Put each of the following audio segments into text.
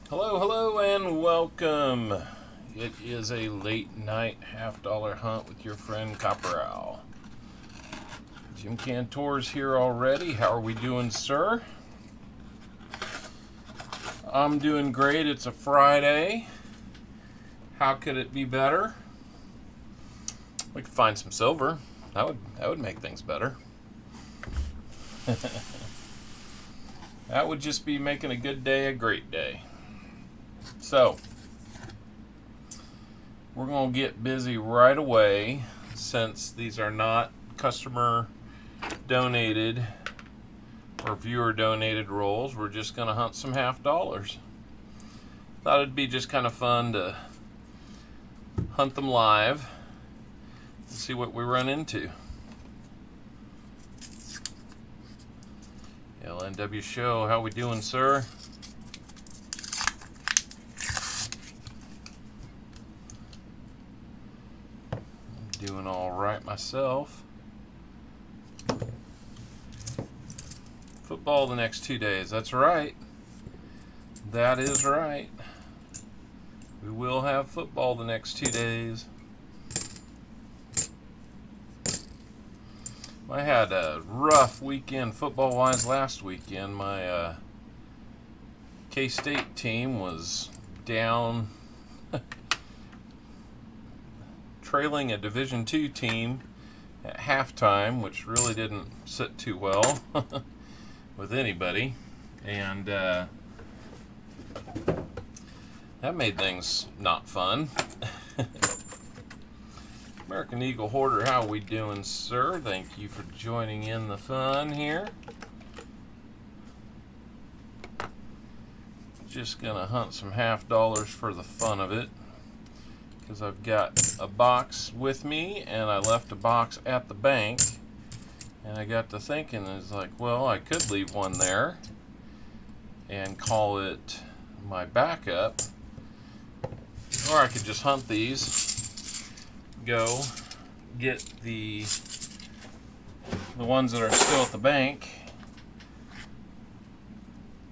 Hello, hello, and welcome. It is a late night $1/2 hunt with your friend Copper Owl. Jim Cantor's here already. How are we doing, sir? I'm doing great. It's a Friday. How could it be better? We could find some silver. That would make things better. That would just be making a good day a great day. So, we're going to get busy right away since these are not customer donated or viewer donated rolls. We're just going to hunt some $1/2. Thought it'd be just kind of fun to hunt them live and see what we run into. LNW Show, how we doing, sir? Doing all right myself. Football the next 2 days. That's right. That is right. We will have football the next 2 days. I had a rough weekend football-wise last weekend. My K-State team was down, trailing a Division II team at halftime, which really didn't sit too well with anybody, and that made things not fun. American Eagle Hoarder, how are we doing, sir? Thank you for joining in the fun here. Just gonna hunt some $1/2 for the fun of it, because I've got a box with me and I left a box at the bank, and I got to thinking, it's like, well, I could leave one there and call it my backup, or I could just hunt these, go get the ones that are still at the bank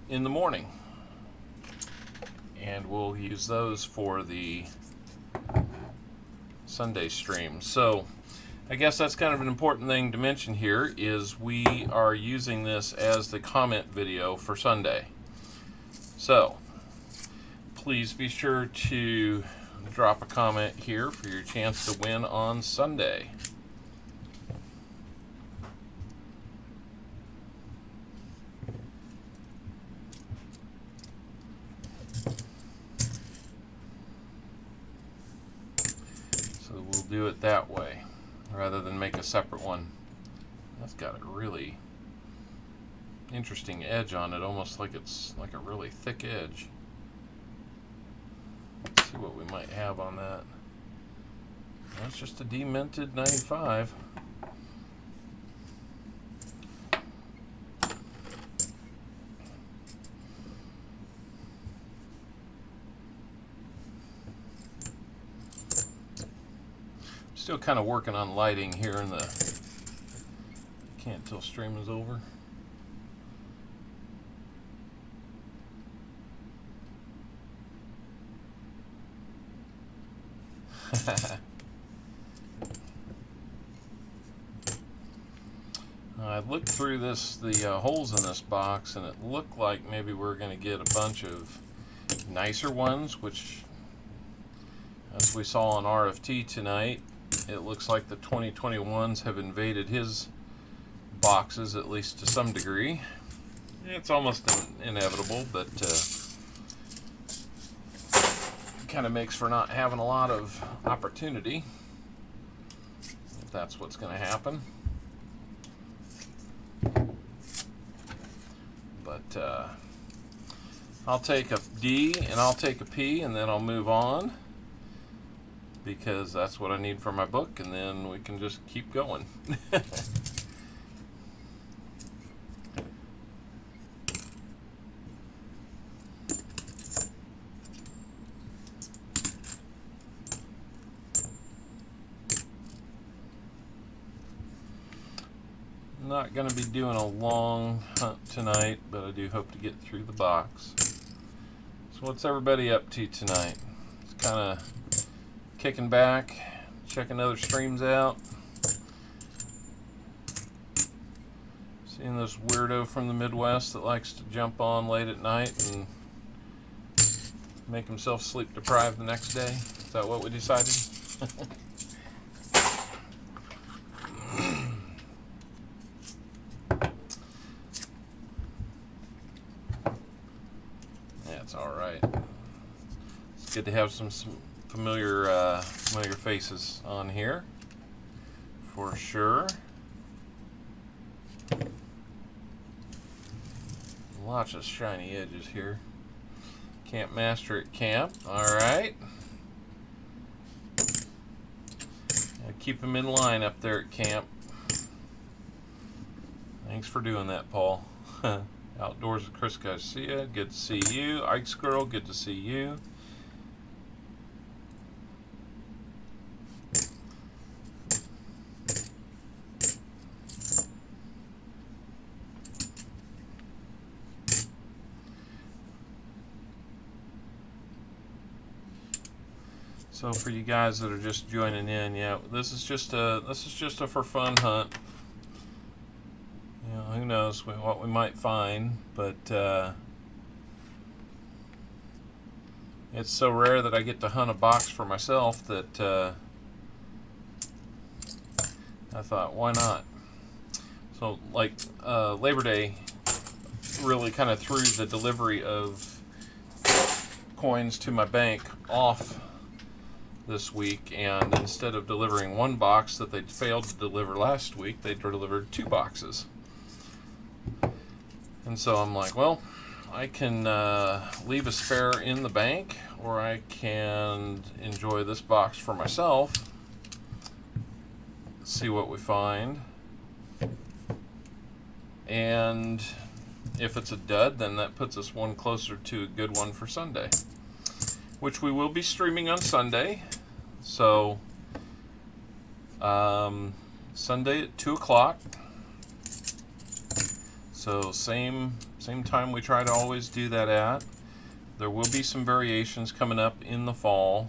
in the morning, and we'll use those for the Sunday stream. So I guess that's kind of an important thing to mention here, is we are using this as the comment video for Sunday. So please be sure to drop a comment here for your chance to win on Sunday. So we'll do it that way rather than make a separate one. That's got a really interesting edge on it, almost like it's like a really thick edge. Let's see what we might have on that. That's just a deminted 95. Still kind of working on lighting here in the can't till stream is over. I looked through the holes in this box, and it looked like maybe we're going to get a bunch of nicer ones, which, as we saw on RFT tonight, it looks like the 2021s have invaded his boxes, at least to some degree. It's almost inevitable, but kind of makes for not having a lot of opportunity, if that's what's going to happen. But I'll take a D and I'll take a P, and then I'll move on, because that's what I need for my book, and then we can just keep going. Not going to be doing a long hunt tonight, but I do hope to get through the box. Just So what's everybody up to tonight? It's kind of kicking back, checking other streams out. Seeing this weirdo from the Midwest that likes to jump on late at night and make himself sleep deprived the next day. Is that what we decided? That's all right. It's good to have some familiar faces on here, for sure. Lots of shiny edges here. Camp Master at camp. Alright. Keep him in line up there at camp. Thanks for doing that, Paul. Outdoors with Chris Garcia. Good to see you. Ike's Girl, good to see you. So for you guys that are just joining in, yeah, this is just a for fun hunt. You know, who knows what we might find, but it's so rare that I get to hunt a box for myself that I thought, why not? So like Labor Day really kind of threw the delivery of coins to my bank off this week, and instead of delivering one box that they'd failed to deliver last week, they delivered 2 boxes. And so I'm like, well, I can leave a spare in the bank, or I can enjoy this box for myself, see what we find, and if it's a dud, then that puts us one closer to a good one for Sunday, which we will be streaming on Sunday. So Sunday at 2 o'clock. So same time we try to always do that at. There will be some variations coming up in the fall.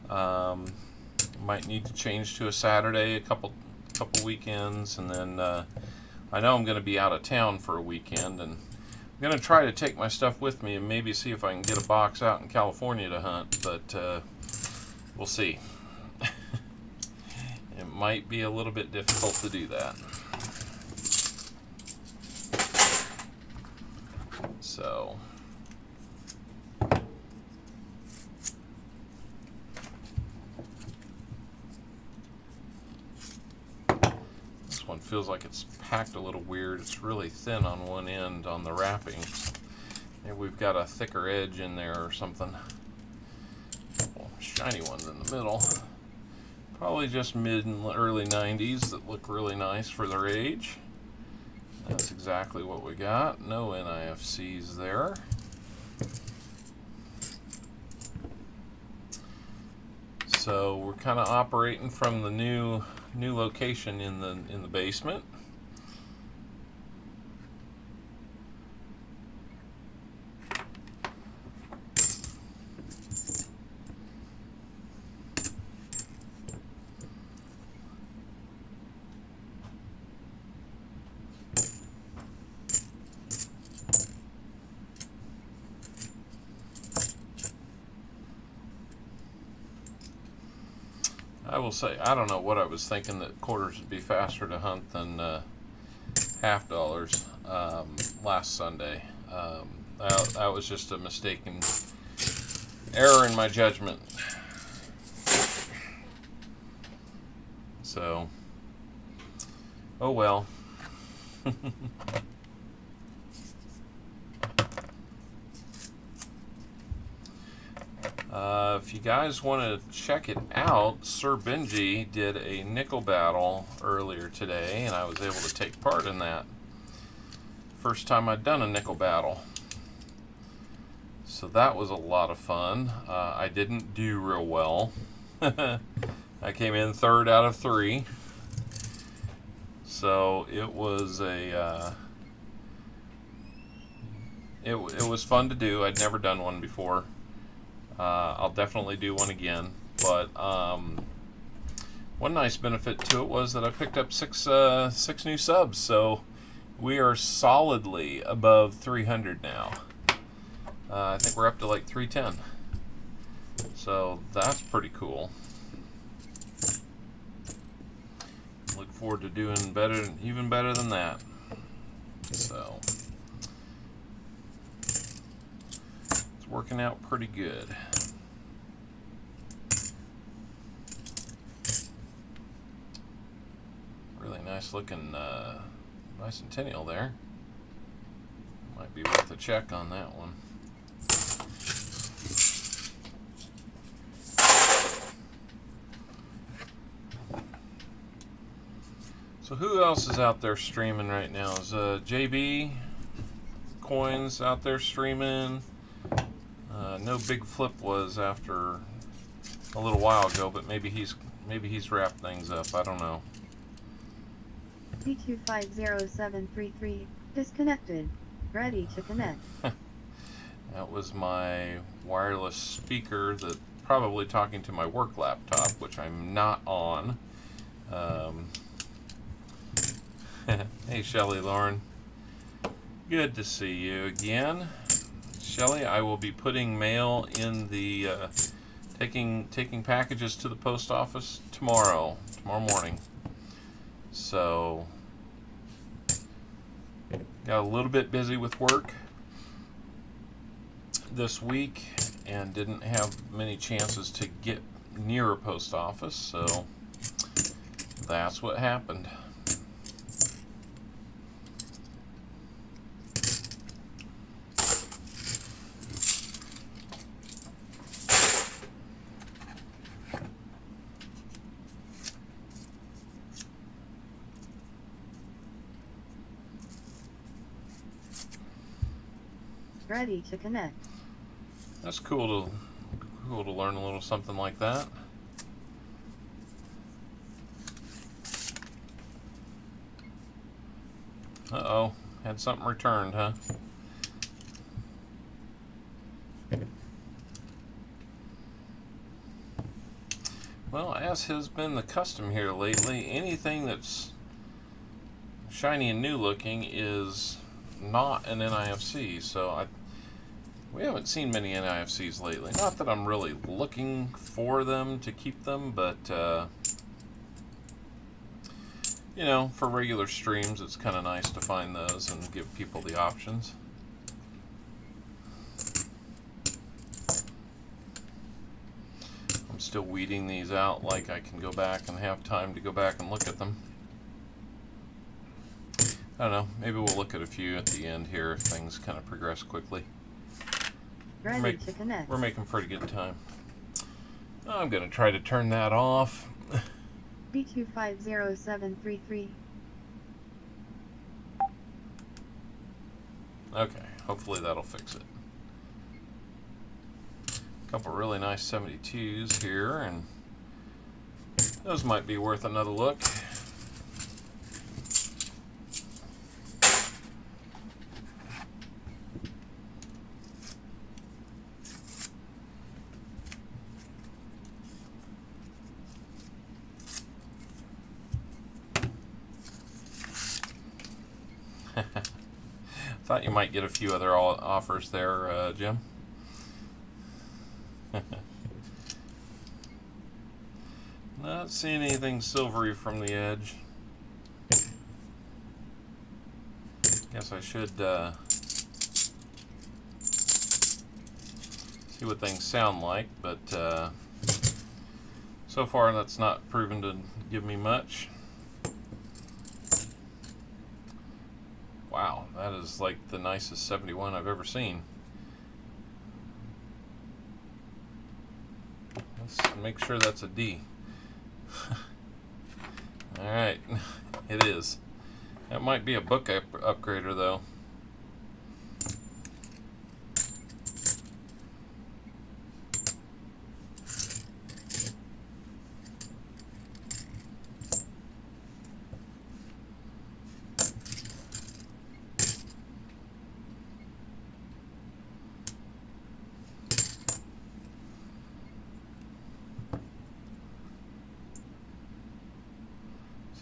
Might need to change to a Saturday a couple weekends, and then I know I'm going to be out of town for a weekend, and I'm going to try to take my stuff with me and maybe see if I can get a box out in California to hunt, but we'll see. It might be a little bit difficult to do that. So this one feels like it's packed a little weird. It's really thin on one end on the wrapping. Maybe we've got a thicker edge in there or something. Couple shiny ones in the middle. Probably just mid and early 90s that look really nice for their age. That's exactly what we got. No NIFCs there. So we're kind of operating from the new location in the basement. I will say, I don't know what I was thinking, that quarters would be faster to hunt than half dollars last Sunday. That was just a mistaken error in my judgment. So, oh well. If you guys want to check it out, Sir Benji did a nickel battle earlier today, and I was able to take part in that. First time I'd done a nickel battle. So that was a lot of fun. I didn't do real well. I came in 3rd out of 3. So it was it was fun to do. I'd never done one before. I'll definitely do one again. But one nice benefit to it was that I picked up six new subs, so we are solidly above 300 now. I think we're up to like 310. So that's pretty cool. Look forward to doing better, even better than that. So it's working out pretty good. Really nice looking bicentennial there. Might be worth a check on that one. So who else is out there streaming right now? Is JB Coins out there streaming? No Big Flip was after a little while ago, but maybe he's wrapped things up. I don't know. B250733 disconnected. Ready to connect. That was my wireless speaker that probably talking to my work laptop, which I'm not on. Hey, Shelly Lauren. Good to see you again. Shelly, I will be putting mail in the taking packages to the post office tomorrow morning. So got a little bit busy with work this week and didn't have many chances to get near a post office, so that's what happened. Ready to connect. That's cool to learn a little something like that. Uh-oh, had something returned, huh? Well, as has been the custom here lately, anything that's shiny and new looking is not an NIFC, so we haven't seen many NIFCs lately. Not that I'm really looking for them to keep them, but you know, for regular streams, it's kind of nice to find those and give people the options. I'm still weeding these out like I can go back and have time to go back and look at them. I don't know, maybe we'll look at a few at the end here if things kind of progress quickly. Ready to connect. We're making pretty good time. I'm going to try to turn that off. B250733. Okay, hopefully that'll fix it. A couple really nice 72s here, and those might be worth another look. Thought you might get a few other offers there, Jim. Not seeing anything silvery from the edge. Guess I should see what things sound like, but so far that's not proven to give me much. Wow, that is like the nicest 71 I've ever seen. Let's make sure that's a D. Alright, it is. That might be a book upgrader though.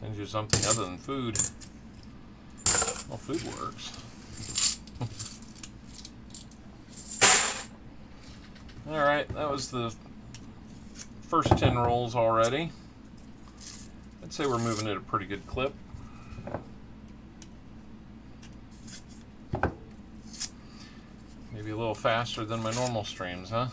Send you something other than food. Well, food works. Alright, that was the first 10 rolls already. I'd say we're moving at a pretty good clip. Maybe a little faster than my normal streams, huh?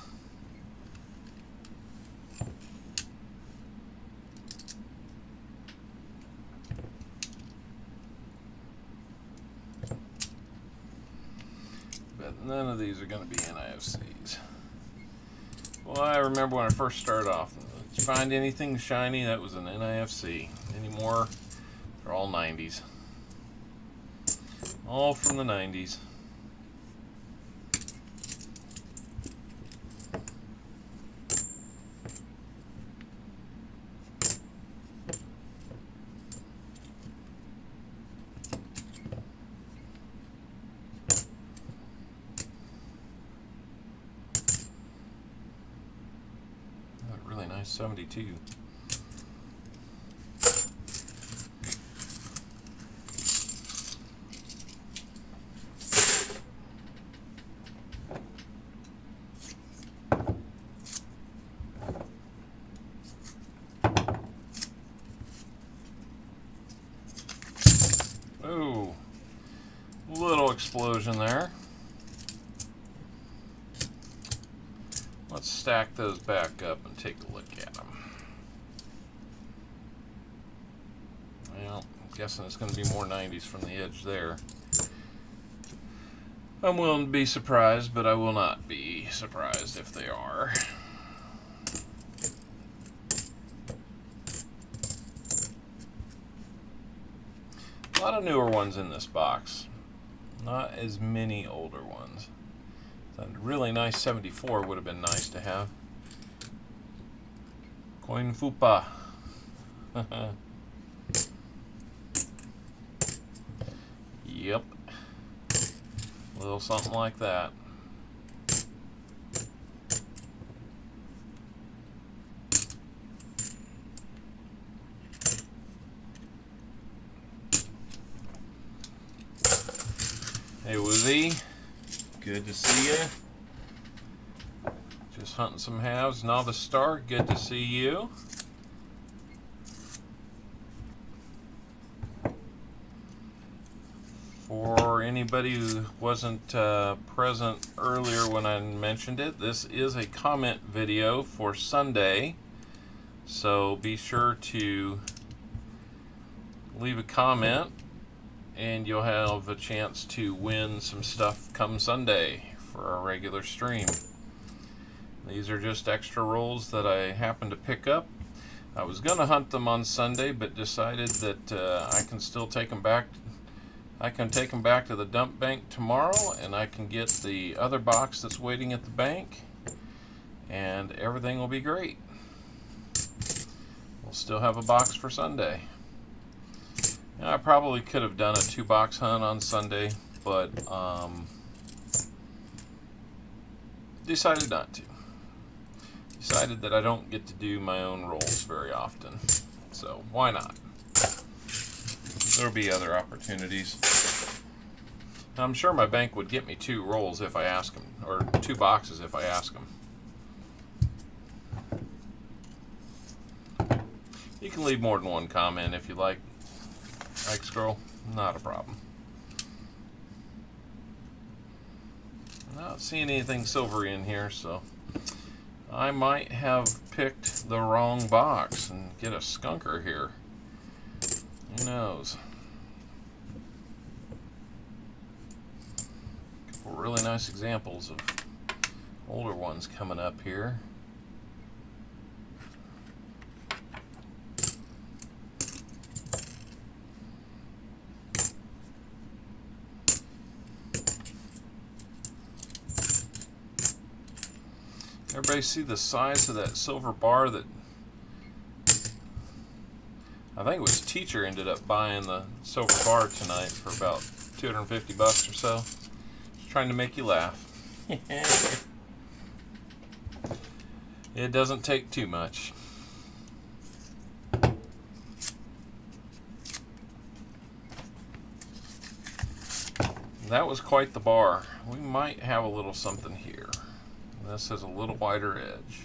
But none of these are going to be NIFCs. Well, I remember when I first started off, did you find anything shiny? That was an NIFC. Anymore, they're all 90s. All from the 90s. Really nice 72. Ooh, little explosion there. Let's stack those back up and take a look at them. Well, I'm guessing it's going to be more 90s from the edge there. I'm willing to be surprised, but I will not be surprised if they are. A lot of newer ones in this box. Not as many older ones. A really nice 74 would have been nice to have. Coin Fupa. Yep. A little something like that. Hey, Woozy. Good to see you. Just hunting some halves. Novice Star, good to see you. For anybody who wasn't present earlier when I mentioned it, this is a comment video for Sunday. So be sure to leave a comment and you'll have a chance to win some stuff come Sunday for our regular stream. These are just extra rolls that I happened to pick up. I was going to hunt them on Sunday, but decided that I can still take them back. I can take them back to the dump bank tomorrow, and I can get the other box that's waiting at the bank, and everything will be great. We'll still have a box for Sunday. I probably could have done a 2-box hunt on Sunday, but decided not to. Decided that I don't get to do my own rolls very often, so why not? There'll be other opportunities. I'm sure my bank would get me 2 rolls if I ask them, or 2 boxes if I ask them. You can leave more than one comment if you like. Scroll, not a problem. Not seeing anything silvery in here, so I might have picked the wrong box and get a skunker here. Who knows? A couple really nice examples of older ones coming up here. Everybody see the size of that silver bar that I think it was Teacher ended up buying the silver bar tonight for about $250 or so. Just trying to make you laugh. It doesn't take too much. that was quite the bar. We might have a little something here. This has a little wider edge.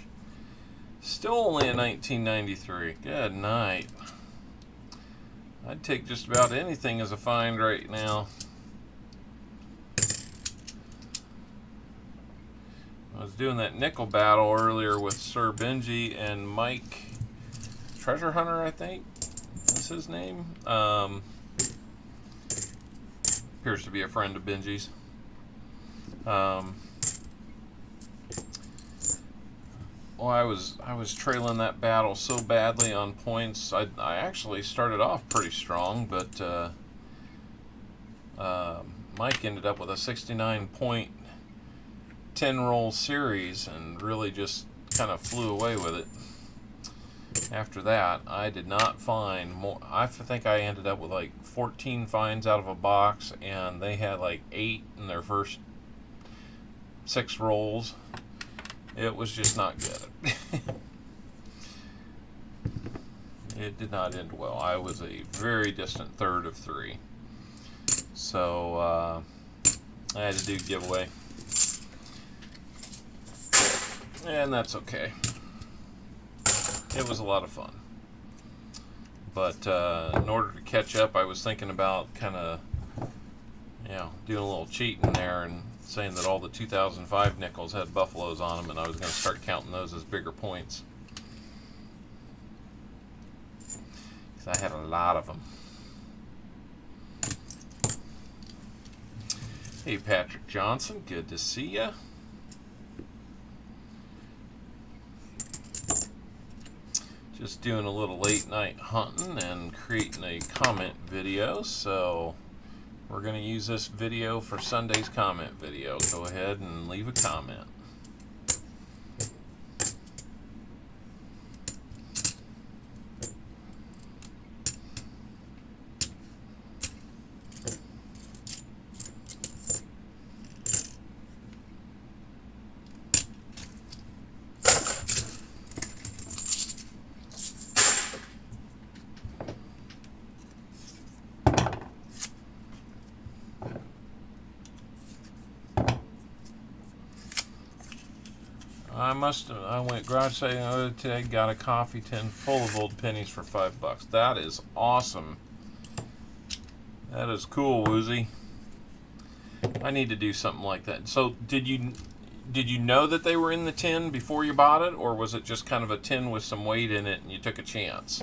Still only a 1993. Good night. I'd take just about anything as a find right now. I was doing that nickel battle earlier with Sir Benji and Mike Treasure Hunter, I think that's his name. Appears to be a friend of Benji's. Well, I was trailing that battle so badly on points. I actually started off pretty strong, but Mike ended up with a 69-point 10-roll series and really just kind of flew away with it. After that, I did not find more. I think I ended up with like 14 finds out of a box, and they had like 8 in their first 6 rolls. It was just not good. It did not end well. I was a very distant third of 3. So I had to do giveaway. And that's okay. It was a lot of fun. But in order to catch up, I was thinking about kind of, doing a little cheating there and saying that all the 2005 nickels had buffaloes on them, and I was going to start counting those as bigger points. Because I had a lot of them. Hey, Patrick Johnson, good to see ya. Just doing a little late night hunting and creating a comment video, so we're going to use this video for Sunday's comment video. Go ahead and leave a comment. I went garage sale the other day, got a coffee tin full of old pennies for $5. That is awesome. That is cool, Woozy. I need to do something like that. So did you know that they were in the tin before you bought it, or was it just kind of a tin with some weight in it and you took a chance?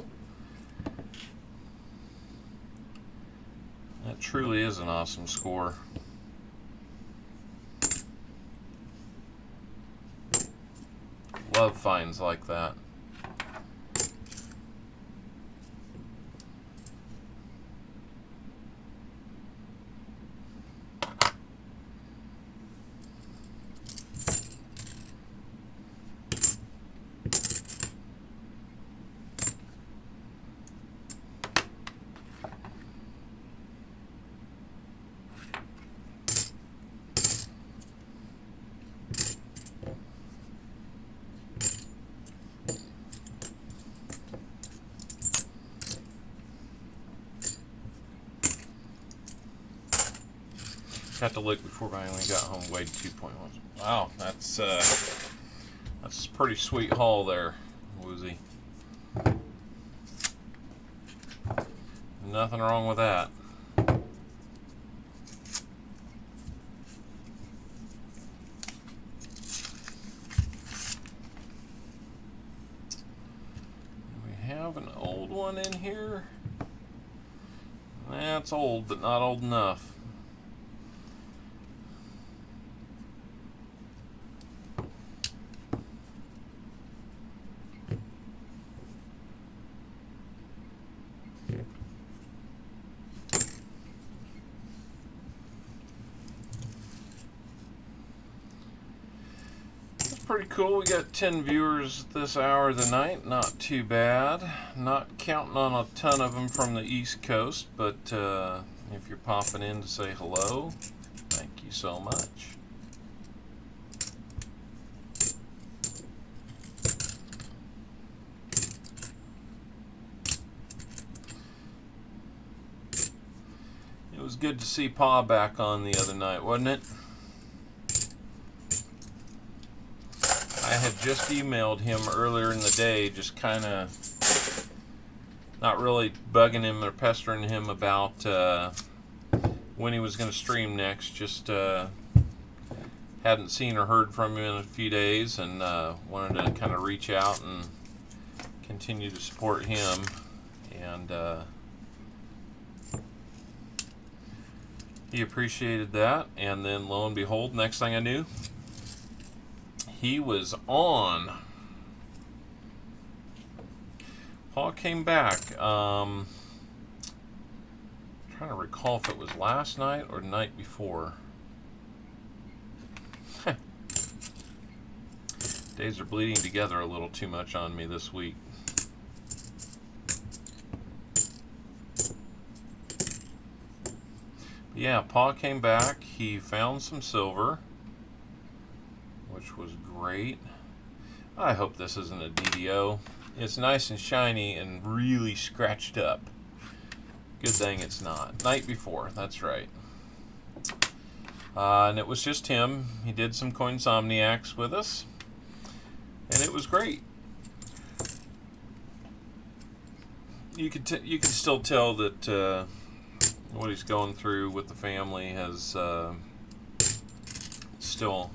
That truly is an awesome score. Love finds like that. Had to look before I only got home. Weighed 2.1. Wow, that's a pretty sweet haul there, Woozy. Nothing wrong with that. We have an old one in here. That's old, but not old enough. Pretty cool. We got 10 viewers this hour of the night. Not too bad. Not counting on a ton of them from the East Coast, but if you're popping in to say hello, thank you so much. It was good to see Pa back on the other night, wasn't it? I had just emailed him earlier in the day, just kind of not really bugging him or pestering him about when he was going to stream next. Just hadn't seen or heard from him in a few days, and wanted to kind of reach out and continue to support him. And he appreciated that. And then lo and behold, next thing I knew, he was on. Paul came back. Trying to recall if it was last night or the night before. Days are bleeding together a little too much on me this week. Yeah, Pa came back. He found some silver, which was great. I hope this isn't a DDO. It's nice and shiny and really scratched up. Good thing it's not. Night before, that's right. And it was just him. He did some Coinsomniacs with us, and it was great. You could still tell that what he's going through with the family has still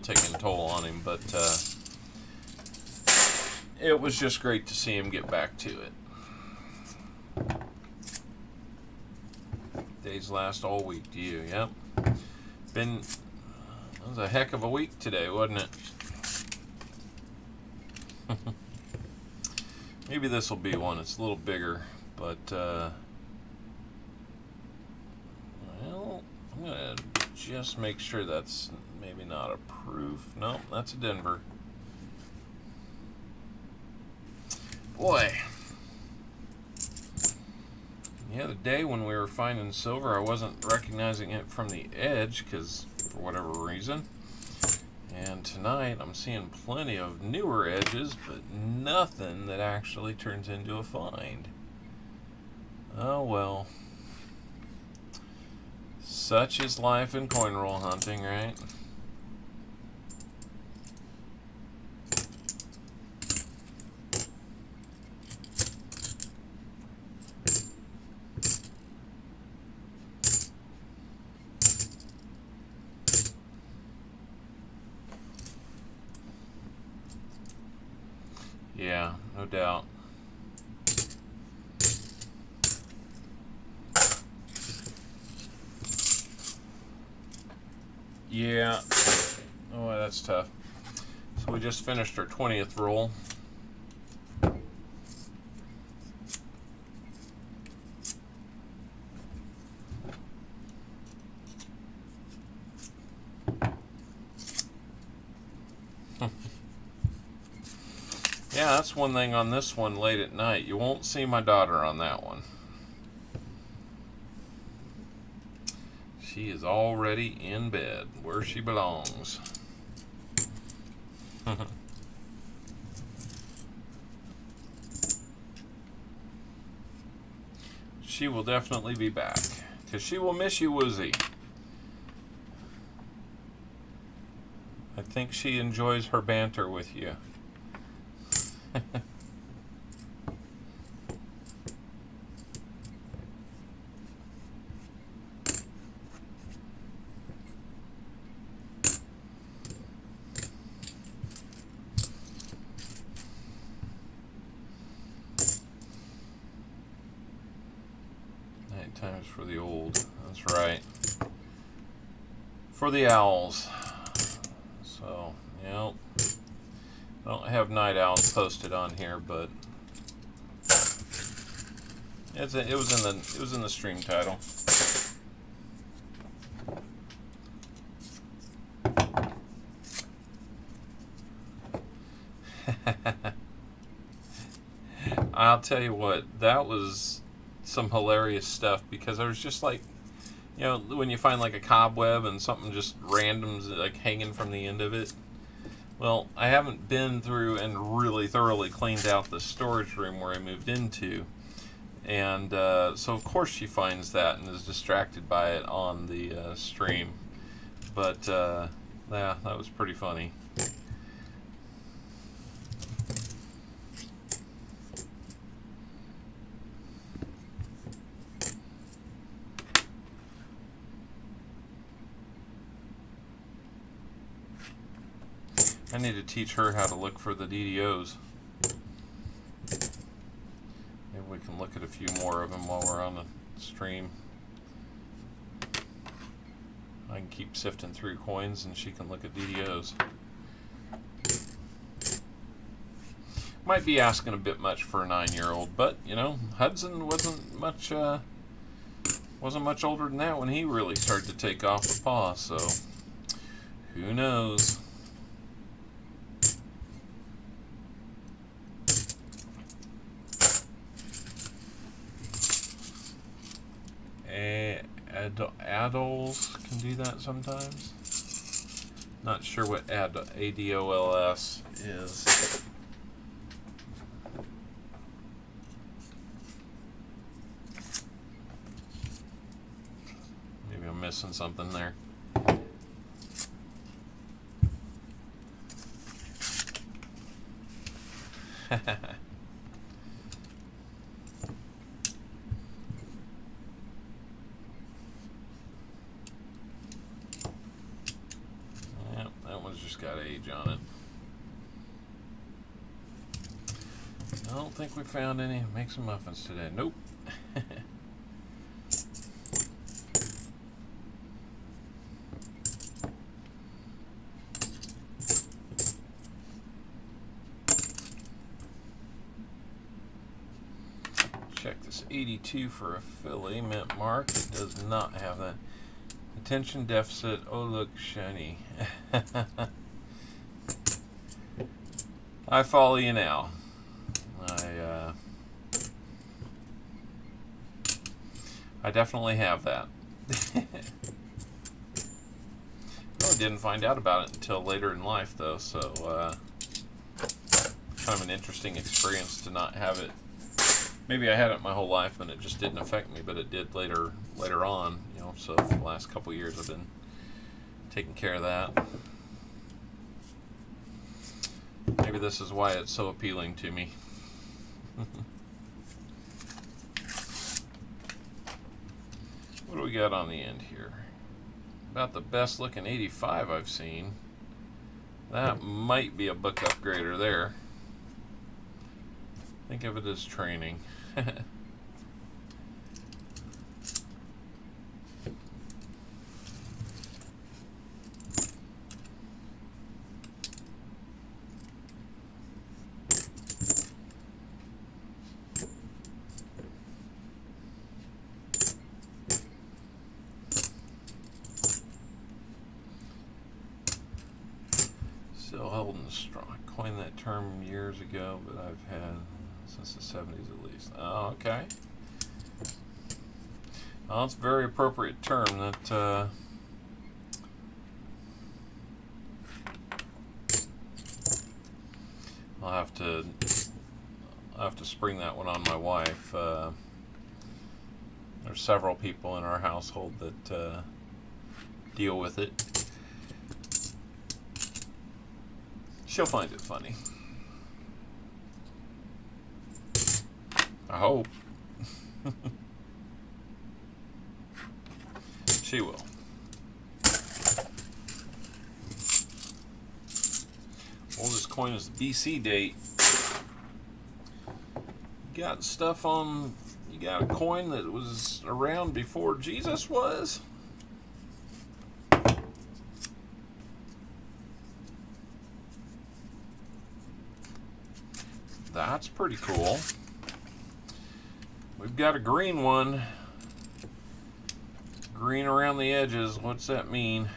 taking a toll on him, but it was just great to see him get back to it. Days last all week to you, yep. That was a heck of a week today, wasn't it? Maybe this will be one. It's a little bigger, but well, I'm gonna just make sure that's maybe not a proof. No, that's a Denver. Boy. The other day when we were finding silver, I wasn't recognizing it from the edge because for whatever reason. And tonight I'm seeing plenty of newer edges, but nothing that actually turns into a find. Oh well. Such is life in coin roll hunting, right? Yeah, no doubt. Yeah. Oh, that's tough. So we just finished our 20th roll. Yeah, that's one thing on this one late at night. You won't see my daughter on that one. She is already in bed where she belongs. She will definitely be back, because she will miss you, Woozy. I think she enjoys her banter with you. Night times for the old. That's right. For the owls. So, yep. I don't have night owls posted on here, but it was in the stream title. I'll tell you what, that was some hilarious stuff, because I was just like, you know, when you find like a cobweb and something just random like hanging from the end of it. Well, I haven't been through and really thoroughly cleaned out the storage room where I moved into, And so of course she finds that and is distracted by it on the stream. But yeah, that was pretty funny. I need to teach her how to look for the DDOs. Maybe we can look at a few more of them while we're on the stream. I can keep sifting through coins and she can look at DDOs. Might be asking a bit much for a 9-year-old, but you know, Hudson wasn't much older than that when he really started to take off the paw, so who knows. Adults can do that sometimes. Not sure what ADOLS is. Maybe I'm missing something there. Got age on it. I don't think we found any. Make some muffins today. Nope. Check this 82 for a Philly mint mark. It does not have that. Attention deficit. Oh, look, shiny. I follow you now. I definitely have that. Really didn't find out about it until later in life, though, so kind of an interesting experience to not have it. Maybe I had it my whole life and it just didn't affect me, but it did later on, you know. So for the last couple of years I've been taking care of that. Maybe this is why it's so appealing to me. What do we got on the end here? About the best looking 85 I've seen. That might be a book upgrader there. Think of it as training. Still holding strong. I coined that term years ago, but I've had since the 70s at least. Oh, okay. Well, it's a very appropriate term that I'll have to spring that one on my wife. There's several people in our household that deal with it. She'll find it funny. I hope. She will. Oldest coin is the BC date. You got stuff on. You got a coin that was around before Jesus was? That's pretty cool. We've got a green one. Green around the edges. What's that mean?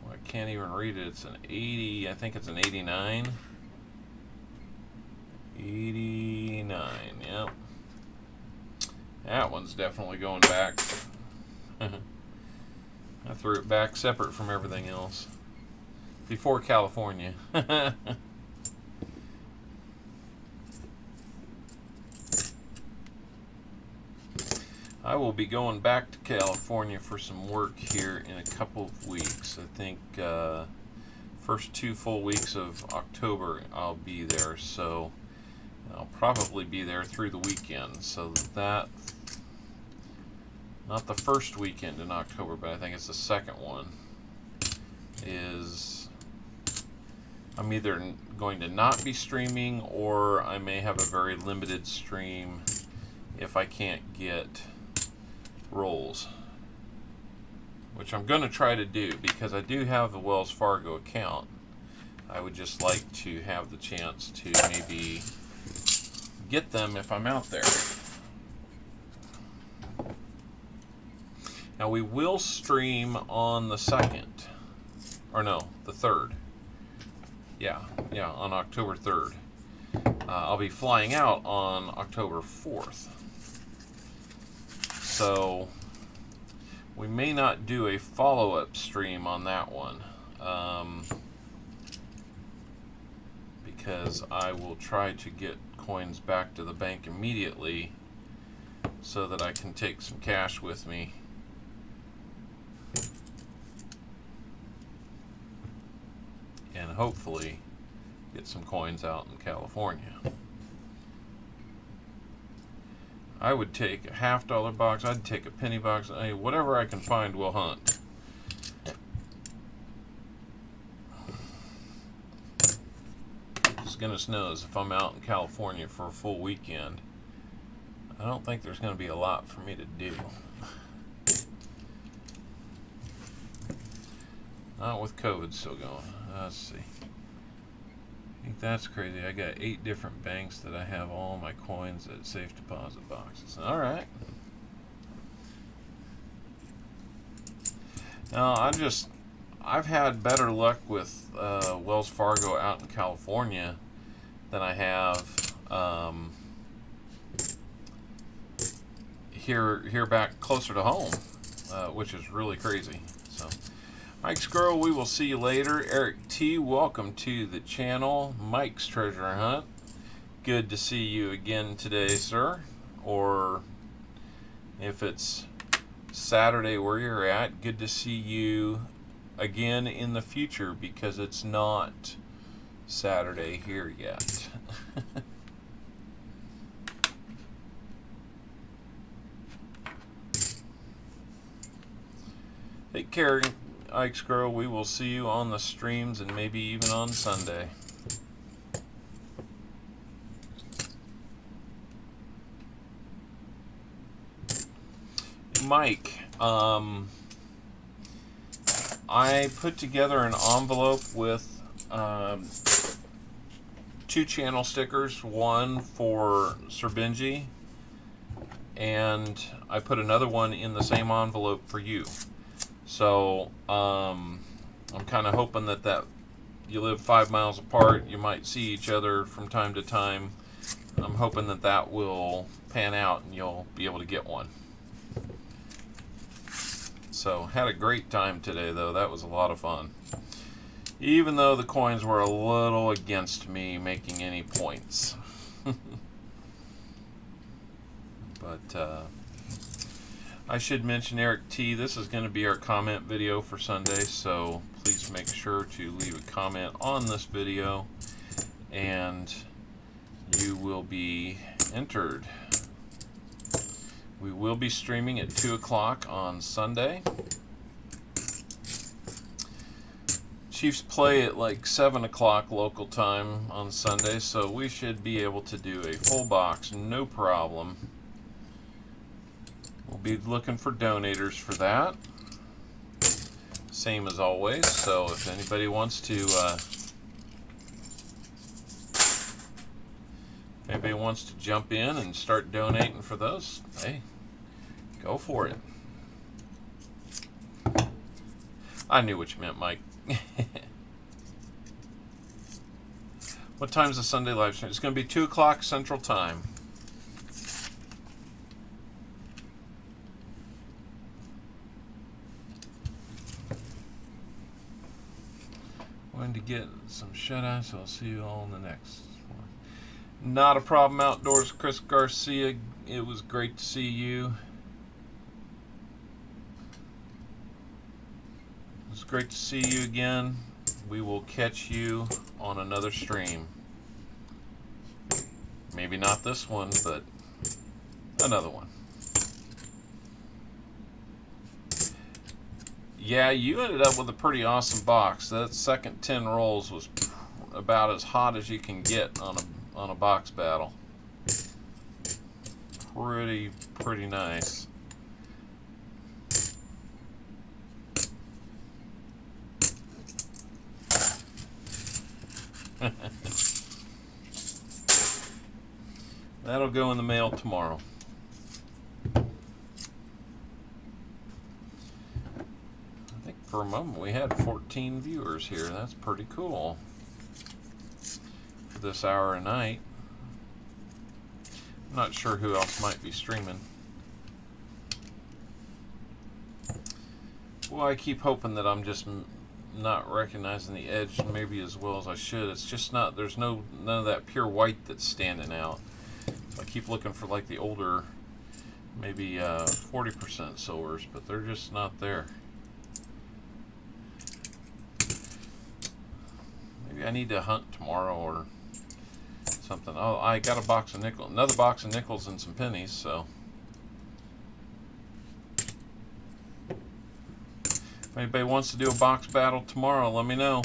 Well, I can't even read it. It's an 80. I think it's an 89. 89. Yep. That one's definitely going back. I threw it back separate from everything else. Before California. I will be going back to California for some work here in a couple of weeks. I think first 2 full weeks of October I'll be there, so I'll probably be there through the weekend. So that, not the first weekend in October, but I think it's the second one, is I'm either going to not be streaming, or I may have a very limited stream if I can't get rolls, which I'm going to try to do because I do have a Wells Fargo account. I would just like to have the chance to maybe get them if I'm out there. Now we will stream on the 2nd, or no, the 3rd. Yeah, on October 3rd. I'll be flying out on October 4th. So we may not do a follow-up stream on that one, because I will try to get coins back to the bank immediately so that I can take some cash with me. And hopefully get some coins out in California. I would take a $50 box, I'd take a penny box, whatever I can find will hunt. Just goodness knows, if I'm out in California for a full weekend, I don't think there's going to be a lot for me to do. Not with COVID still going. Let's see. I think that's crazy. I got 8 different banks that I have all my coins at safe deposit boxes. Alright. Now, I've had better luck with Wells Fargo out in California than I have here back closer to home, which is really crazy. So, Mike Squirrel, we will see you later. Eric T, welcome to the channel. Mike's Treasure Hunt, good to see you again today, sir. Or if it's Saturday where you're at, good to see you again in the future, because it's not Saturday here yet. Take care, Ike's Girl. We will see you on the streams and maybe even on Sunday. Mike, I put together an envelope with 2 channel stickers, one for Sir Benji, and I put another one in the same envelope for you. So I'm kind of hoping that you live 5 miles apart, you might see each other from time to time. I'm hoping that will pan out and you'll be able to get one. So had a great time today, though. That was a lot of fun, even though the coins were a little against me making any points. But I should mention, Eric T, this is going to be our comment video for Sunday, so please make sure to leave a comment on this video and you will be entered. We will be streaming at 2 o'clock on Sunday. Chiefs play at like 7 o'clock local time on Sunday, so we should be able to do a full box, no problem. We'll be looking for donators for that, same as always. So if anybody wants to jump in and start donating for those, hey, go for it. I knew what you meant, Mike. What time's the Sunday live stream? It's going to be 2 o'clock Central Time. Going to get some shut-eye, so I'll see you all in the next one. Not a problem outdoors, Chris Garcia. It was great to see you. great to see you again. We will catch you on another stream. Maybe not this one, but another one. Yeah, you ended up with a pretty awesome box. That second 10 rolls was about as hot as you can get on a box battle. Pretty nice. That'll go in the mail tomorrow. I think for a moment we had 14 viewers here. That's pretty cool for this hour a night. I'm not sure who else might be streaming. Well, I keep hoping that I'm just not recognizing the edge maybe as well as I should. It's just not, there's none of that pure white that's standing out. I keep looking for like the older, maybe 40% silvers, but they're just not there. Maybe I need to hunt tomorrow or something. Oh, I got a box of nickels, another box of nickels and some pennies, so. If anybody wants to do a box battle tomorrow, let me know.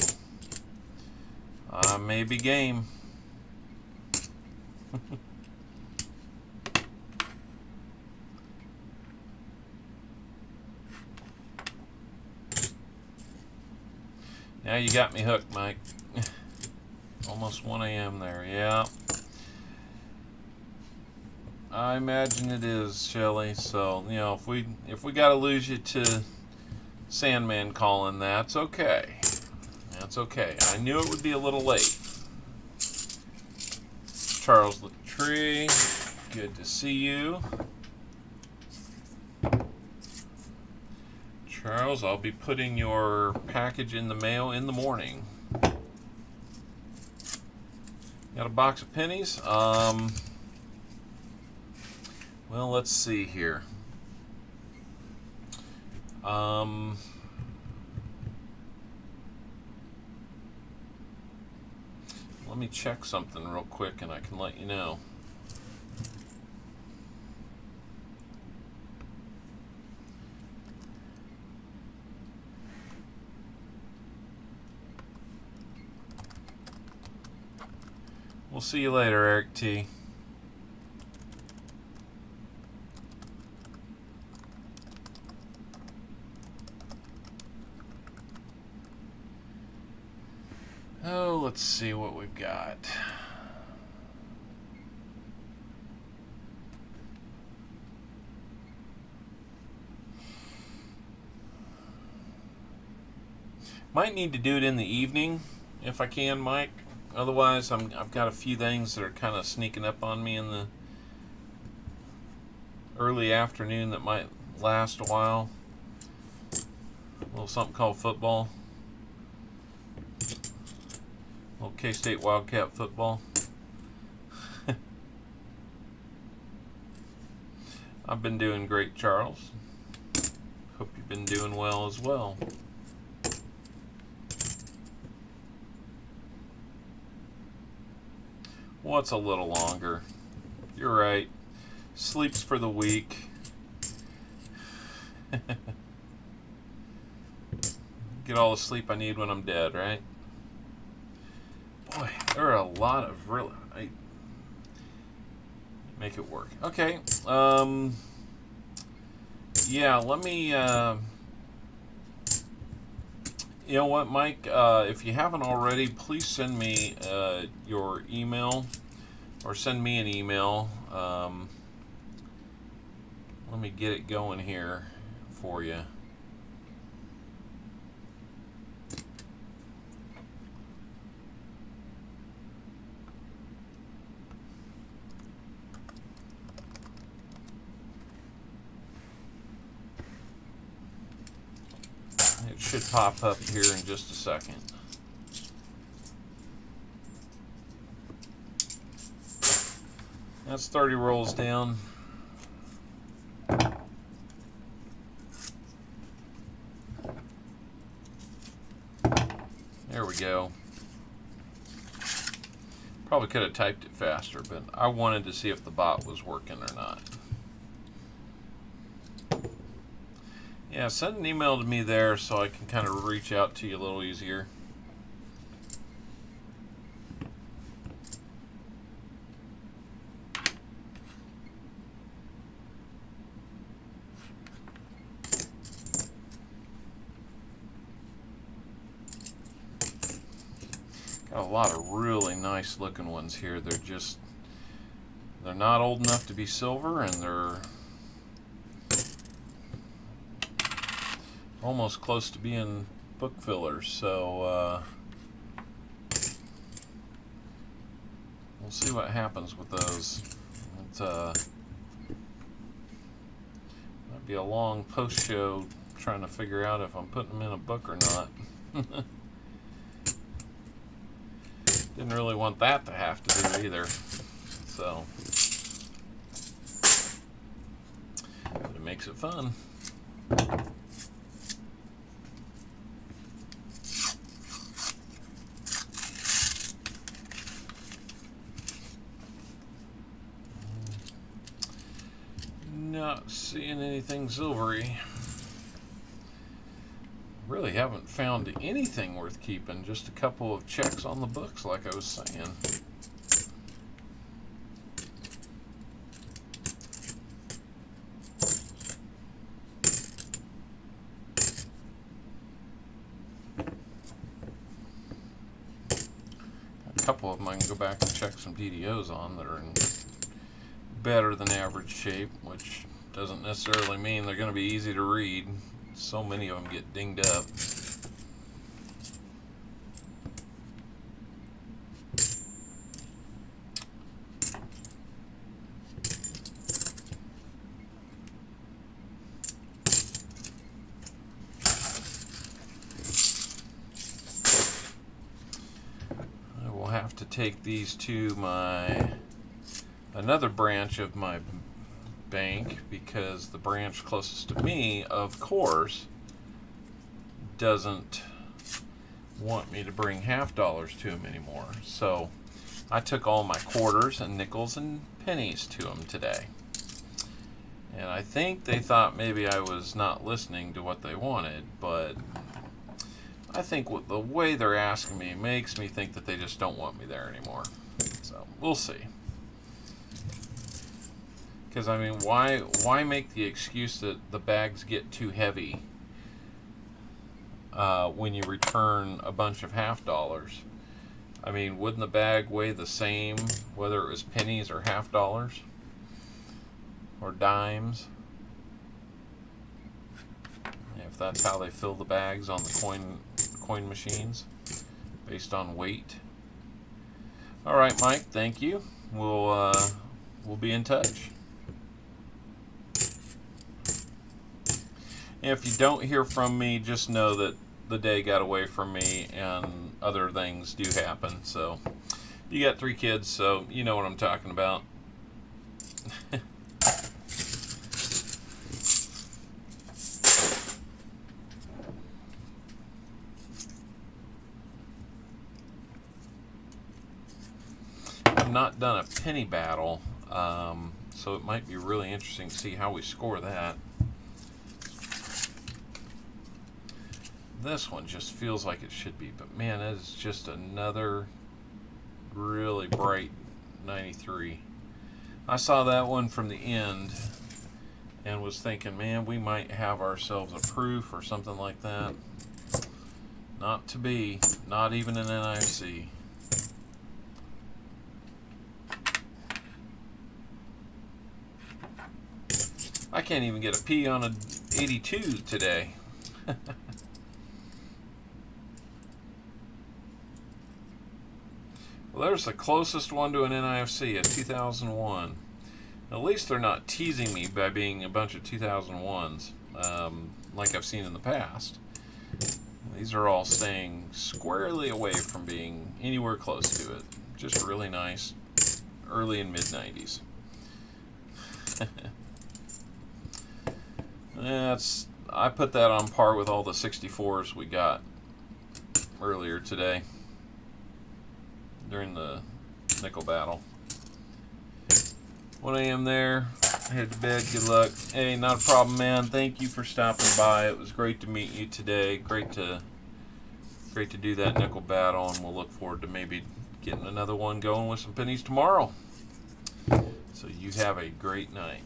I may be game. Now you got me hooked, Mike. Almost 1 a.m. there, yeah. I imagine it is, Shelly. So, you know, if we gotta lose you to Sandman calling, that's okay. That's okay. I knew it would be a little late. Charles Latree, good to see you. Charles, I'll be putting your package in the mail in the morning. Got a box of pennies? Well, let's see here. Let me check something real quick and I can let you know. We'll see you later, Eric T. Oh, let's see what we've got. Might need to do it in the evening if I can, Mike. Otherwise, I've got a few things that are kind of sneaking up on me in the early afternoon that might last a while. A little something called football. A little K-State Wildcat football. I've been doing great, Charles. Hope you've been doing well as well. What's a little longer? You're right. Sleep's for the weak. Get all the sleep I need when I'm dead, right? Boy, there are a lot of really... make it work. Okay. Yeah, let me... you know what, Mike? If you haven't already, please send me your email, or send me an email. Let me get it going here for you. It should pop up here in just a second. That's 30 rolls down. know. Probably could have typed it faster, but I wanted to see if the bot was working or not. Yeah, send an email to me there so I can kind of reach out to you a little easier. Got a lot of really nice looking ones here. They're not old enough to be silver, and they're almost close to being book fillers, so we'll see what happens with those. It might be a long post show trying to figure out if I'm putting them in a book or not. Didn't really want that to have to do either, so but it makes it fun. Not seeing anything silvery. Really haven't found anything worth keeping, just a couple of checks on the books like I was saying. A couple of them I can go back and check some DDOs on that are in better than average shape, which doesn't necessarily mean they're going to be easy to read. So many of them get dinged up. I will have to take these to another branch of my bank, because the branch closest to me, of course, doesn't want me to bring $50 to them anymore. So I took all my quarters and nickels and pennies to them today. And I think they thought maybe I was not listening to what they wanted, but I think the way they're asking me makes me think that they just don't want me there anymore. So we'll see. Because, I mean, why make the excuse that the bags get too heavy when you return a bunch of $50? I mean, wouldn't the bag weigh the same whether it was pennies or $50 or dimes? If that's how they fill the bags on the coin machines, based on weight. All right, Mike. Thank you. We'll be in touch. If you don't hear from me, just know that the day got away from me and other things do happen. So, you got 3 kids, so you know what I'm talking about. I've not done a penny battle, so it might be really interesting to see how we score that. This one just feels like it should be, but man, it is just another really bright 93. I saw that one from the end and was thinking, man, we might have ourselves a proof or something like that. Not to be, not even an NIFC. I can't even get a P on an 82 today. Well, there's the closest one to an NIFC, a 2001. At least they're not teasing me by being a bunch of 2001s, like I've seen in the past. These are all staying squarely away from being anywhere close to it. Just really nice, early and mid-90s. I put that on par with all the 64s we got earlier today. during the nickel battle. 1 a.m. there. Head to bed. Good luck. Hey, not a problem, man. Thank you for stopping by. It was great to meet you today. Great to do that nickel battle, and we'll look forward to maybe getting another one going with some pennies tomorrow. So you have a great night.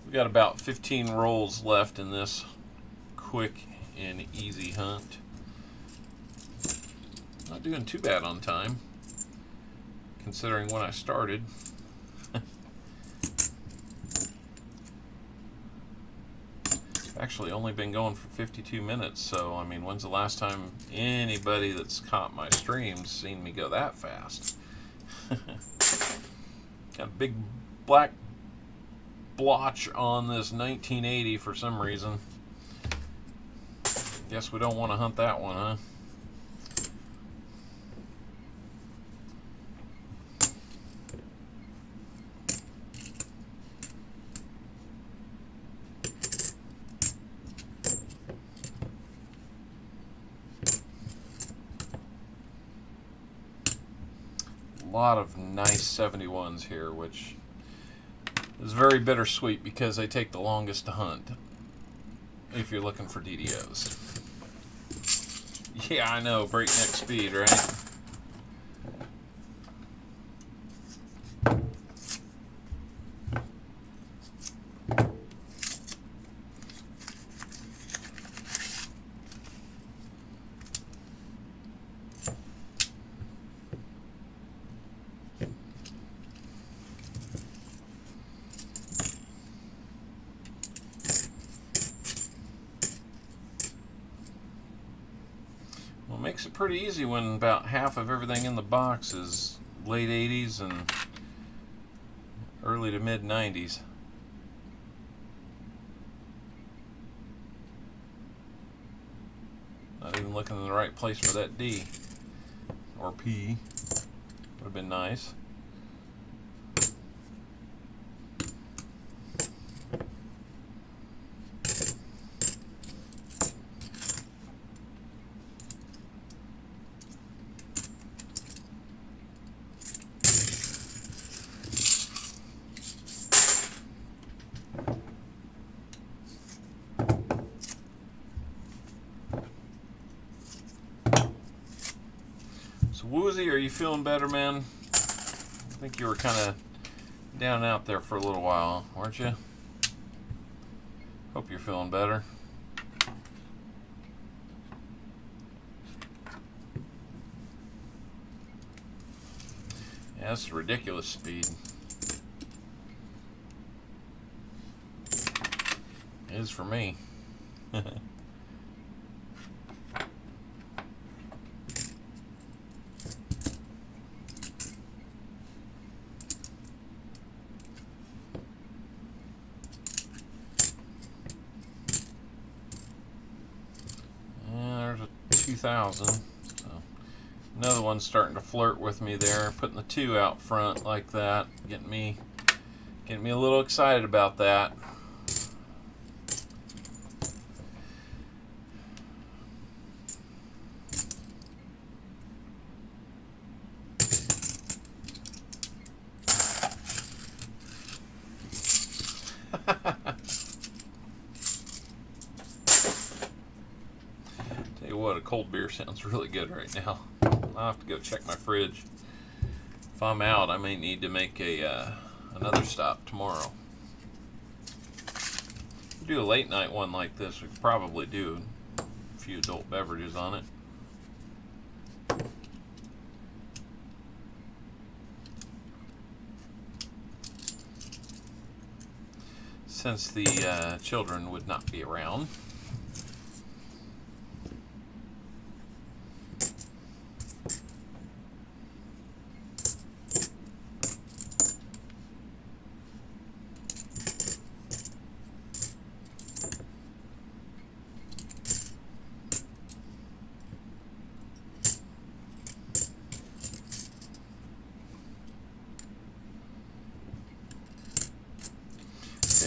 We got about 15 rolls left in this quick and easy hunt. Not doing too bad on time, considering when I started. Actually only been going for 52 minutes, so I mean, when's the last time anybody that's caught my streams seen me go that fast? Got a big black blotch on this 1980 for some reason. Guess we don't want to hunt that one, huh? A lot of nice 71s here, which is very bittersweet because they take the longest to hunt if you're looking for DDOs. Yeah, I know, breakneck speed, right? Makes it pretty easy when about half of everything in the box is late 80s and early to mid 90s. Not even looking in the right place for that D or P. Would have been nice. Woozy, are you feeling better, man? I think you were kind of down and out there for a little while, weren't you? Hope you're feeling better. Yeah, that's ridiculous speed. It is for me. There's a 2000. So another one's starting to flirt with me there, putting the 2 out front like that, getting me a little excited about that. Tell you what, a cold beer sounds really good right now. I'll have to go check my fridge. If I'm out, I may need to make another stop tomorrow. If we do a late night one like this, we could probably do a few adult beverages on it. Since the children would not be around.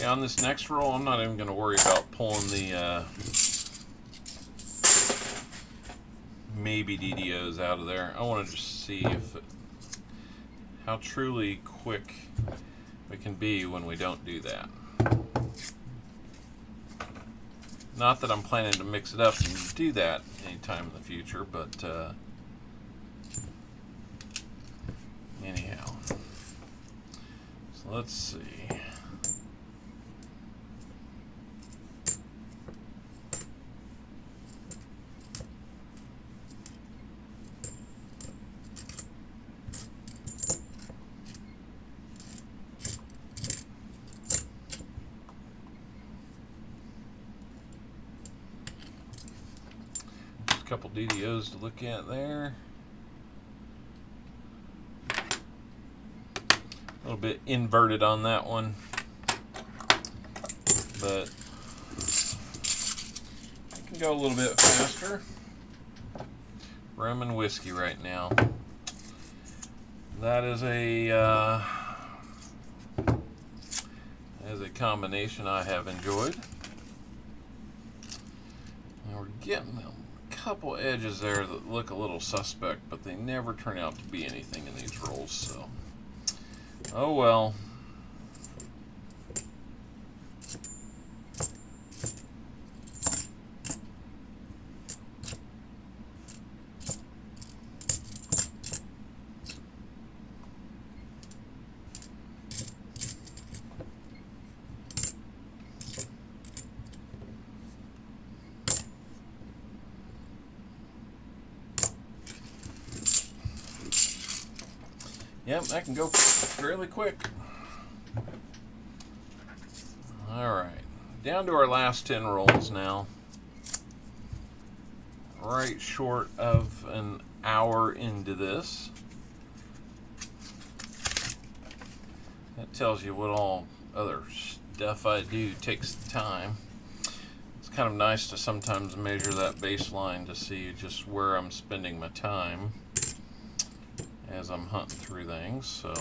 On this next roll, I'm not even going to worry about pulling the maybe DDOs out of there. I want to just see how truly quick we can be when we don't do that. Not that I'm planning to mix it up and do that anytime in the future, but anyhow. So let's see. Couple DDOs to look at there. A little bit inverted on that one, but I can go a little bit faster. Rum and whiskey right now. That is a combination I have enjoyed. And we're getting them. Couple edges there that look a little suspect, but they never turn out to be anything in these rolls, so oh well. Yep, that can go fairly quick. Alright, down to our last 10 rolls now. Right short of an hour into this. That tells you what all other stuff I do takes time. It's kind of nice to sometimes measure that baseline to see just where I'm spending my time as I'm hunting through things, so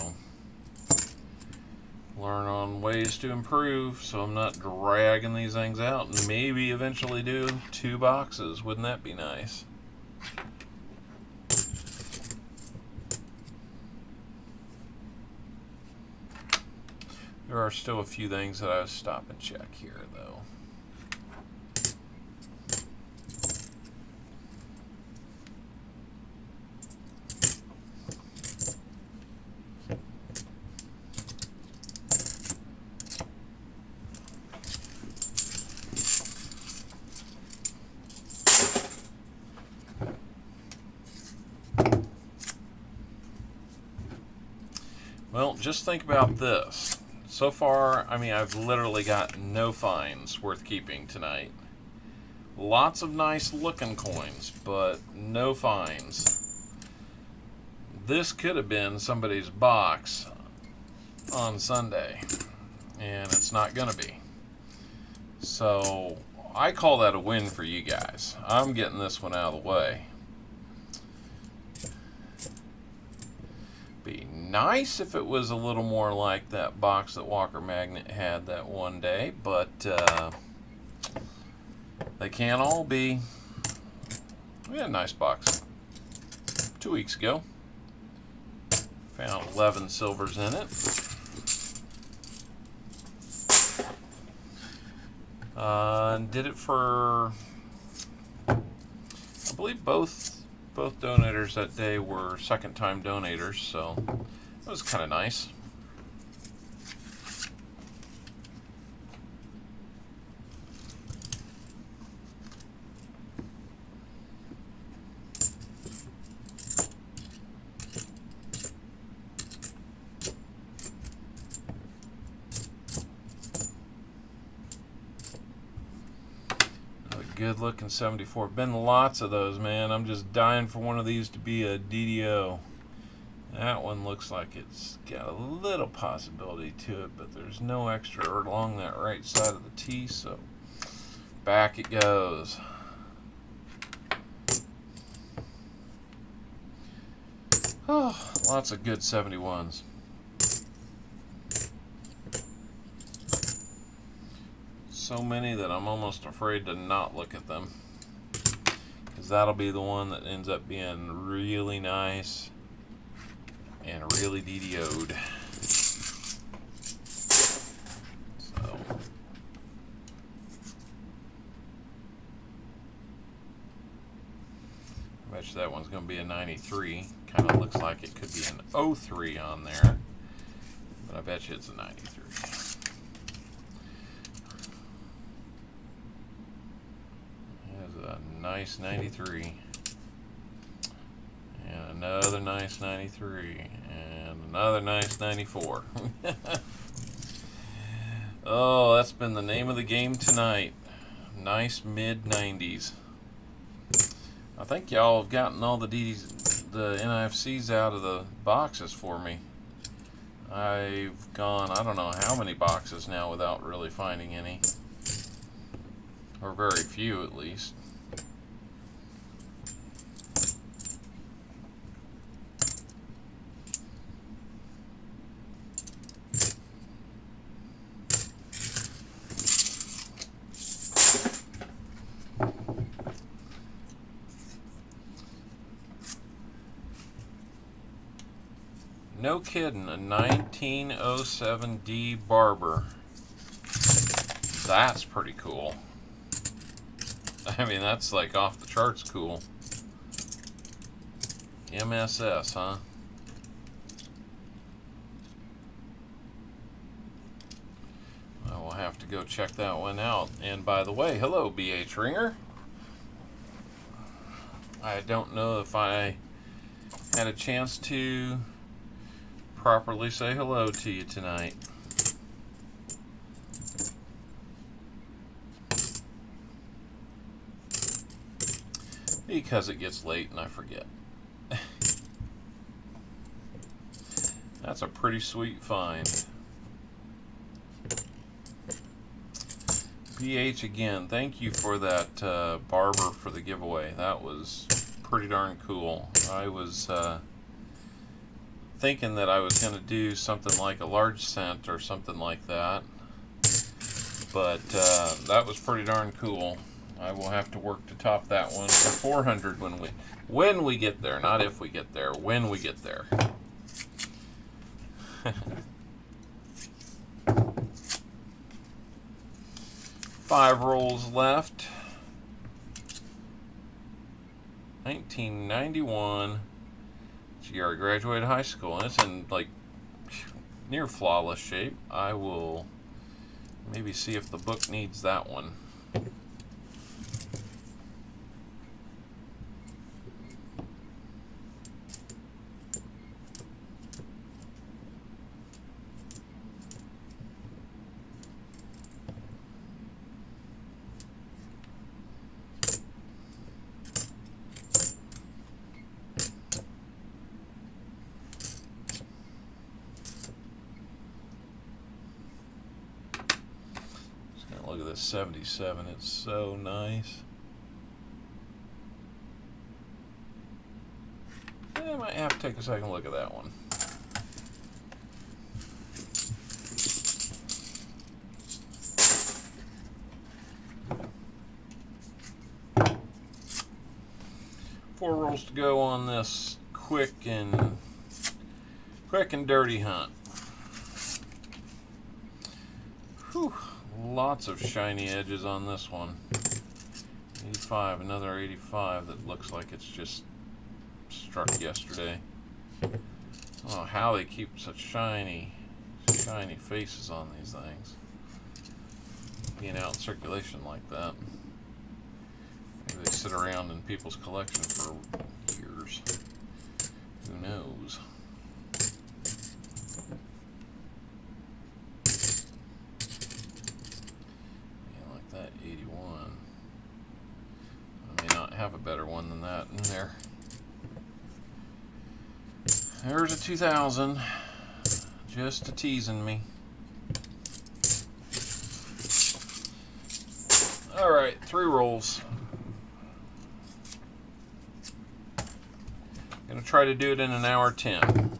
learn on ways to improve so I'm not dragging these things out, and maybe eventually do 2 boxes. Wouldn't that be nice? There are still a few things that I would stop and check here though. Well, just think about this. So far, I mean, I've literally got no finds worth keeping tonight. Lots of nice looking coins, but no finds. This could have been somebody's box on Sunday, and it's not going to be. So, I call that a win for you guys. I'm getting this one out of the way. Be nice if it was a little more like that box that Walker Magnet had that one day, but they can't all be. We had a nice box 2 weeks ago. Found 11 silvers in it. And did it for, I believe both donators that day were second-time donators, so that was kind of nice. Good looking 74. Been lots of those, man. I'm just dying for one of these to be a DDO. That one looks like it's got a little possibility to it, but there's no extra along that right side of the T, so back it goes. Oh, lots of good 71s. So many that I'm almost afraid to not look at them, because because that'll be the one that ends up being really nice and really DDO'd. So I bet you that one's going to be a 93. Kind of looks like it could be an 03 on there, but I bet you it's a 93. There's a nice 93. And another nice 93. And another nice 94. Oh, that's been the name of the game tonight. Nice mid-90s. I think y'all have gotten all the NIFCs out of the boxes for me. I've gone, I don't know how many boxes now without really finding any. Or very few, at least. No kidding, a 1907 D Barber. That's pretty cool. I mean, that's like off the charts cool. MSS, huh? I will have to go check that one out. And by the way, hello, BH Ringer. I don't know if I had a chance to properly say hello to you tonight. Because it gets late and I forget. That's a pretty sweet find. BH again, thank you for that Barber for the giveaway. That was pretty darn cool. I was thinking that I was going to do something like a large cent or something like that, but that was pretty darn cool. I will have to work to top that one for 400 when we get there, not if we get there, when we get there. Five rolls left. 1991. It's the year I graduated high school, and it's in like near flawless shape. I will maybe see if the book needs that one. Look at this 77, it's so nice. I might have to take a second look at that one. Four rolls to go on this quick and dirty hunt. Whew. Lots of shiny edges on this one. 85, another 85 that looks like it's just struck yesterday. I don't know how they keep such shiny faces on these things. Being out in circulation like that. Maybe they sit around in people's collection for years. Who knows? That 81. I may not have a better one than that in there. There's a 2000, just a teasing me. All right, 3 rolls. Gonna try to do it in an hour 10.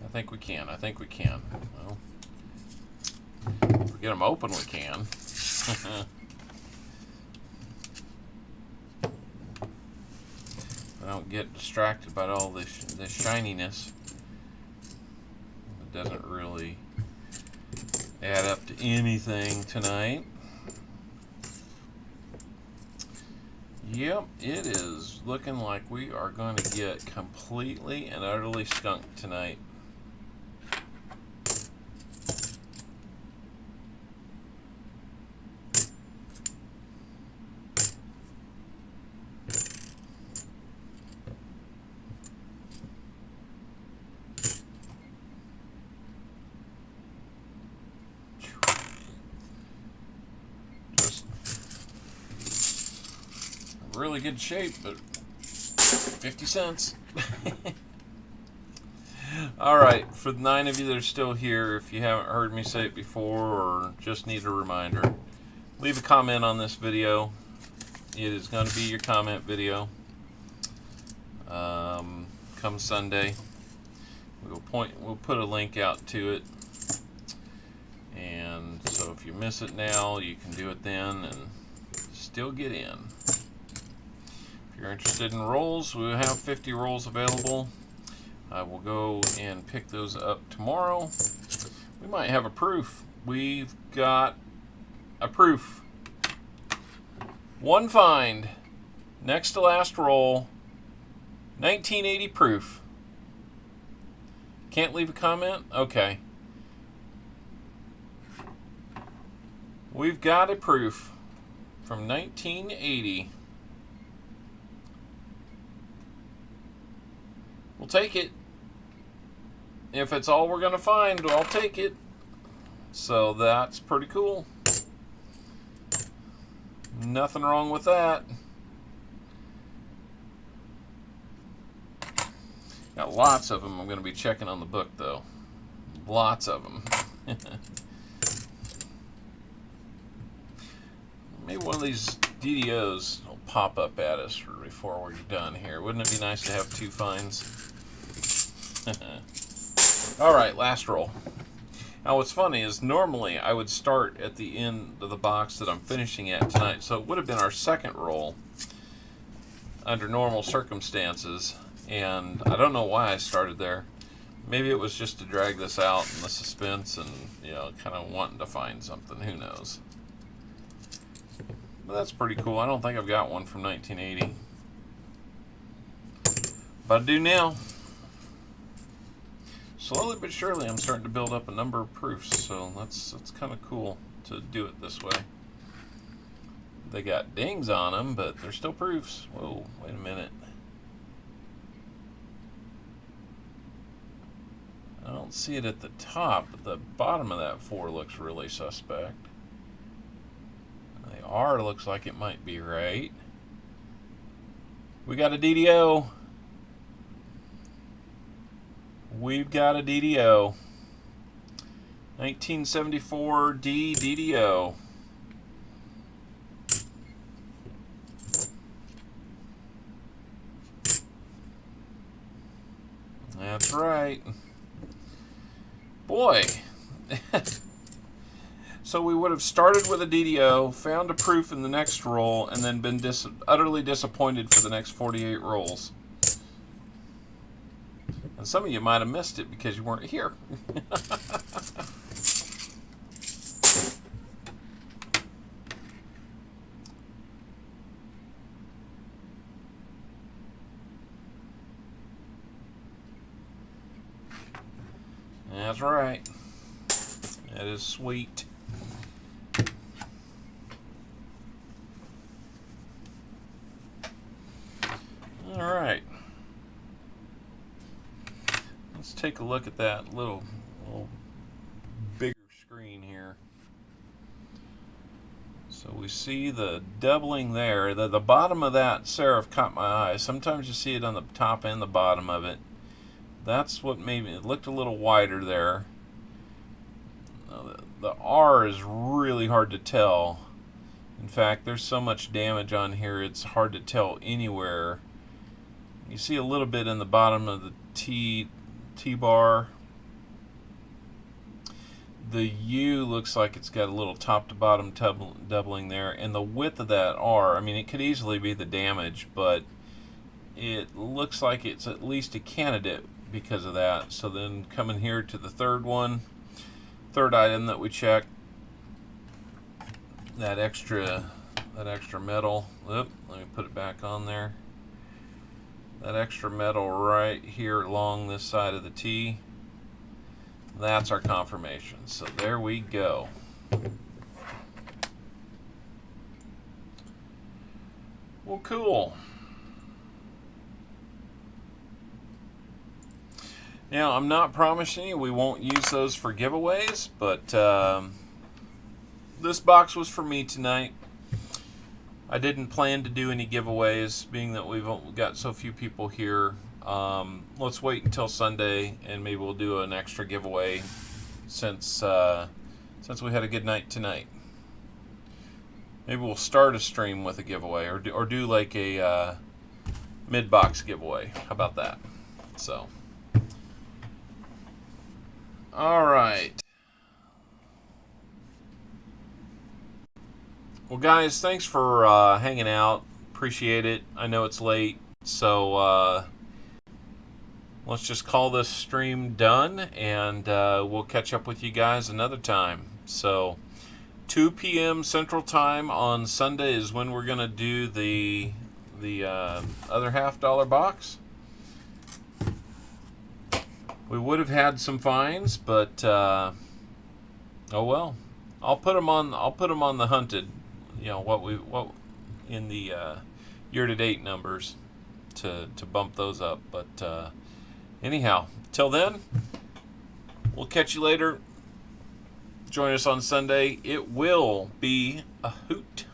I think we can. Well, if we get them open, we can. don't get distracted by all this shininess. It doesn't really add up to anything tonight. Yep, it is looking like we are going to get completely and utterly skunked tonight. Really good shape, but 50 cents. Alright, for the 9 of you that are still here, if you haven't heard me say it before or just need a reminder, leave a comment on this video. It is going to be your comment video. Come Sunday, we'll put a link out to it, and so if you miss it now, you can do it then and still get in. If you're interested in rolls, we have 50 rolls available. I will go and pick those up tomorrow. We might have a proof. We've got a proof. One find. Next to last roll. 1980 proof. Can't leave a comment? Okay. We've got a proof from 1980. We'll take it. If it's all we're going to find, I'll take it. So that's pretty cool. Nothing wrong with that. Got lots of them I'm going to be checking on the book, though. Lots of them. Maybe one of these DDOs will pop up at us before we're done here. Wouldn't it be nice to have 2 finds? Alright, last roll. Now what's funny is normally I would start at the end of the box that I'm finishing at tonight, so it would have been our second roll under normal circumstances, and I don't know why I started there. Maybe it was just to drag this out and the suspense and, you know, kind of wanting to find something. Who knows? But that's pretty cool. I don't think I've got one from 1980. But I do now. Slowly but surely I'm starting to build up a number of proofs, so that's kind of cool to do it this way. They got dings on them, but they're still proofs. Whoa, wait a minute. I don't see it at the top, but the bottom of that 4 looks really suspect. The R looks like it might be right. We got a DDO. We've got a DDO. 1974 D DDO. That's right. Boy. So we would have started with a DDO, found a proof in the next roll, and then been utterly disappointed for the next 48 rolls. And some of you might have missed it because you weren't here. That's right. That is sweet. All right. Let's take a look at that little bigger screen here. So we see the doubling there. The bottom of that serif caught my eye. Sometimes you see it on the top and the bottom of it. That's what made me, it looked a little wider there. The R is really hard to tell. In fact, there's so much damage on here, it's hard to tell anywhere. You see a little bit in the bottom of the T-bar. The U looks like it's got a little top to bottom doubling there, and the width of that R, I mean, it could easily be the damage, but it looks like it's at least a candidate because of that. So then coming here to the third item that we check, that extra metal. Oop, let me put it back on there. That extra metal right here along this side of the T. That's our confirmation. So there we go. Well, cool. Now, I'm not promising you we won't use those for giveaways, but this box was for me tonight. I didn't plan to do any giveaways, being that we've got so few people here. Let's wait until Sunday, and maybe we'll do an extra giveaway since we had a good night tonight. Maybe we'll start a stream with a giveaway, or do like a mid-box giveaway. How about that? So, all right. Well, guys, thanks for hanging out. Appreciate it. I know it's late, so let's just call this stream done, and we'll catch up with you guys another time. So, 2 p.m. Central Time on Sunday is when we're going to do the other $50 box. We would have had some fines, but oh well. I'll put them on the hunted. You know what in the year-to-date numbers to bump those up. But anyhow, till then, we'll catch you later. Join us on Sunday. It will be a hoot.